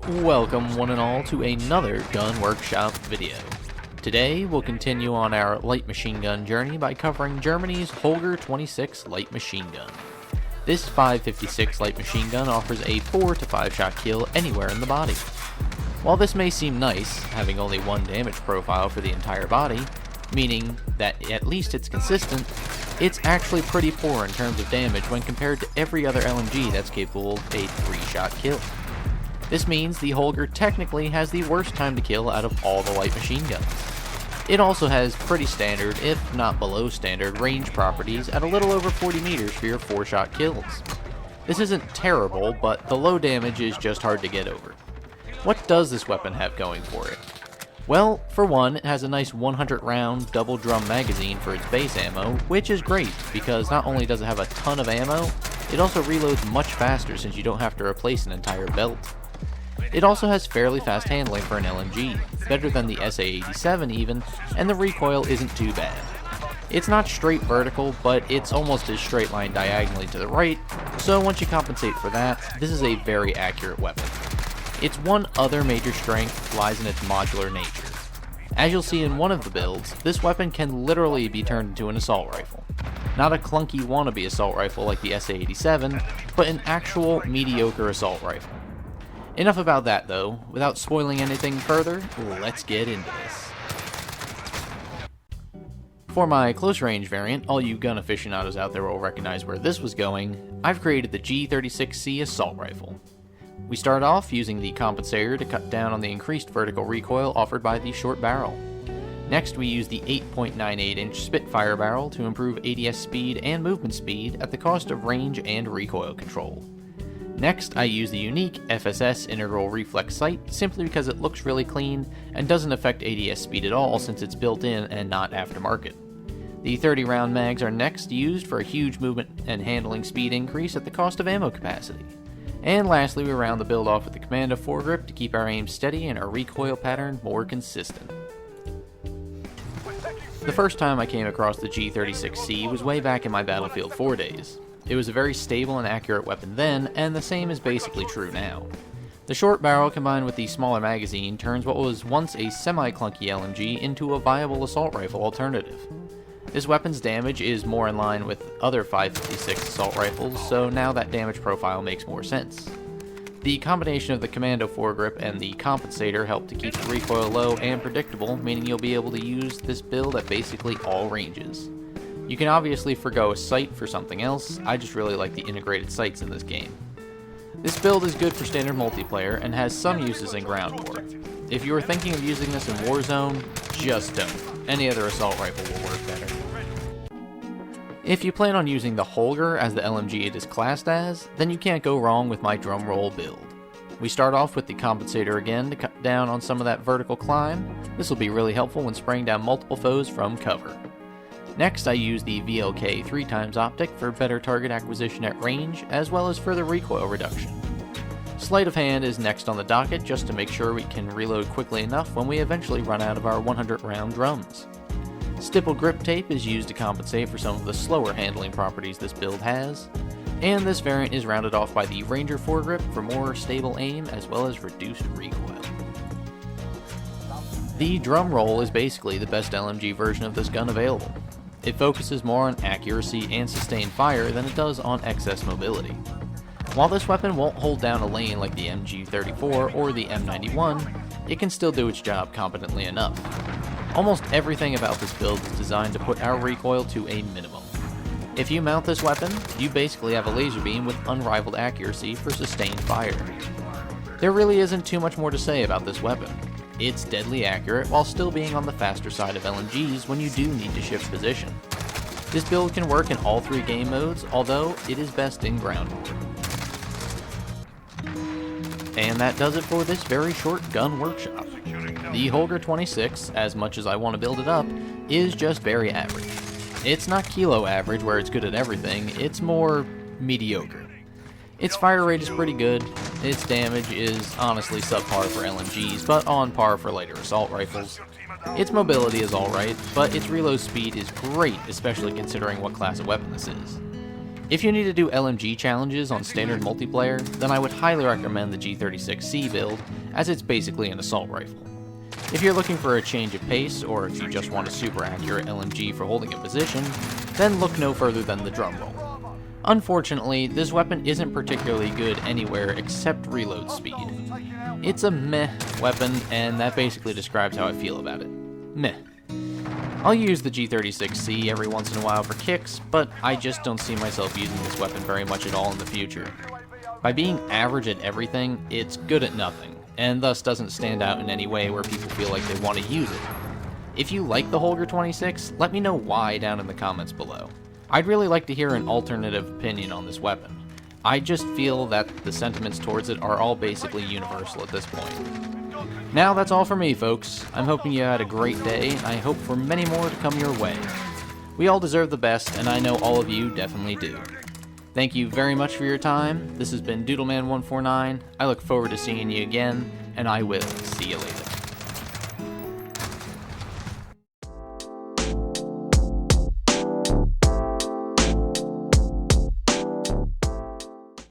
Welcome one and all to another Gun Workshop video. Today we'll continue on our light machine gun journey by covering Germany's Holger 26 light machine gun. This 5.56 light machine gun offers a 4 to 5 shot kill anywhere in the body. While this may seem nice, having only one damage profile for the entire body, meaning that at least it's consistent, it's actually pretty poor in terms of damage when compared to every other LMG that's capable of a 3-shot kill. This means the Holger technically has the worst time to kill out of all the light machine guns. It also has pretty standard, if not below standard, range properties at a little over 40 meters for your 4-shot kills. This isn't terrible, but the low damage is just hard to get over. What does this weapon have going for it? Well, for one, it has a nice 100 round double drum magazine for its base ammo, which is great because not only does it have a ton of ammo, it also reloads much faster since you don't have to replace an entire belt. It also has fairly fast handling for an LMG, better than the SA-87 even, and the recoil isn't too bad. It's not straight vertical, but it's almost as straight line diagonally to the right, so once you compensate for that, this is a very accurate weapon. Its one other major strength lies in its modular nature. As you'll see in one of the builds, this weapon can literally be turned into an assault rifle. Not a clunky wannabe assault rifle like the SA-87, but an actual mediocre assault rifle. Enough about that though. Without spoiling anything further, let's get into this. For my close range variant, all you gun aficionados out there will recognize where this was going, I've created the G36C assault rifle. We start off using the compensator to cut down on the increased vertical recoil offered by the short barrel. Next we use the 8.98 inch Spitfire barrel to improve ADS speed and movement speed at the cost of range and recoil control. Next I use the unique FSS integral reflex sight simply because it looks really clean and doesn't affect ADS speed at all since it's built in and not aftermarket. The 30 round mags are next used for a huge movement and handling speed increase at the cost of ammo capacity. And lastly, we round the build off with the Commando foregrip to keep our aim steady and our recoil pattern more consistent. The first time I came across the G36C was way back in my Battlefield 4 days. It was a very stable and accurate weapon then, and the same is basically true now. The short barrel combined with the smaller magazine turns what was once a semi-clunky LMG into a viable assault rifle alternative. This weapon's damage is more in line with other 5.56 assault rifles, so now that damage profile makes more sense. The combination of the Commando foregrip and the compensator help to keep the recoil low and predictable, meaning you'll be able to use this build at basically all ranges. You can obviously forgo a sight for something else, I just really like the integrated sights in this game. This build is good for standard multiplayer and has some uses in ground war. If you are thinking of using this in Warzone, just don't. Any other assault rifle will work better. If you plan on using the Holger as the LMG it is classed as, then you can't go wrong with my drumroll build. We start off with the compensator again to cut down on some of that vertical climb. This will be really helpful when spraying down multiple foes from cover. Next I use the VLK 3x optic for better target acquisition at range, as well as further recoil reduction. Sleight of hand is next on the docket just to make sure we can reload quickly enough when we eventually run out of our 100 round drums. Stipple grip tape is used to compensate for some of the slower handling properties this build has, and this variant is rounded off by the Ranger foregrip for more stable aim as well as reduced recoil. The drum roll is basically the best LMG version of this gun available. It focuses more on accuracy and sustained fire than it does on excess mobility. While this weapon won't hold down a lane like the MG34 or the M91, it can still do its job competently enough. Almost everything about this build is designed to put our recoil to a minimum. If you mount this weapon, you basically have a laser beam with unrivaled accuracy for sustained fire. There really isn't too much more to say about this weapon. It's deadly accurate while still being on the faster side of LMGs when you do need to shift position. This build can work in all 3 game modes, although it is best in ground war. And that does it for this very short gun workshop. The Holger 26, as much as I want to build it up, is just very average. It's not kilo average where it's good at everything, it's more mediocre. Its fire rate is pretty good, its damage is honestly subpar for LMGs, but on par for lighter assault rifles. Its mobility is alright, but its reload speed is great, especially considering what class of weapon this is. If you need to do LMG challenges on standard multiplayer, then I would highly recommend the G36C build, as it's basically an assault rifle. If you're looking for a change of pace, or if you just want a super accurate LMG for holding a position, then look no further than the drum roll. Unfortunately, this weapon isn't particularly good anywhere except reload speed. It's a meh weapon, and that basically describes how I feel about it. Meh. I'll use the G36C every once in a while for kicks, but I just don't see myself using this weapon very much at all in the future. By being average at everything, it's good at nothing, and thus doesn't stand out in any way where people feel like they want to use it. If you like the Holger 26, let me know why down in the comments below. I'd really like to hear an alternative opinion on this weapon. I just feel that the sentiments towards it are all basically universal at this point. Now that's all for me, folks. I'm hoping you had a great day, and I hope for many more to come your way. We all deserve the best, and I know all of you definitely do. Thank you very much for your time. This has been Doodleman149. I look forward to seeing you again, and I will see you later.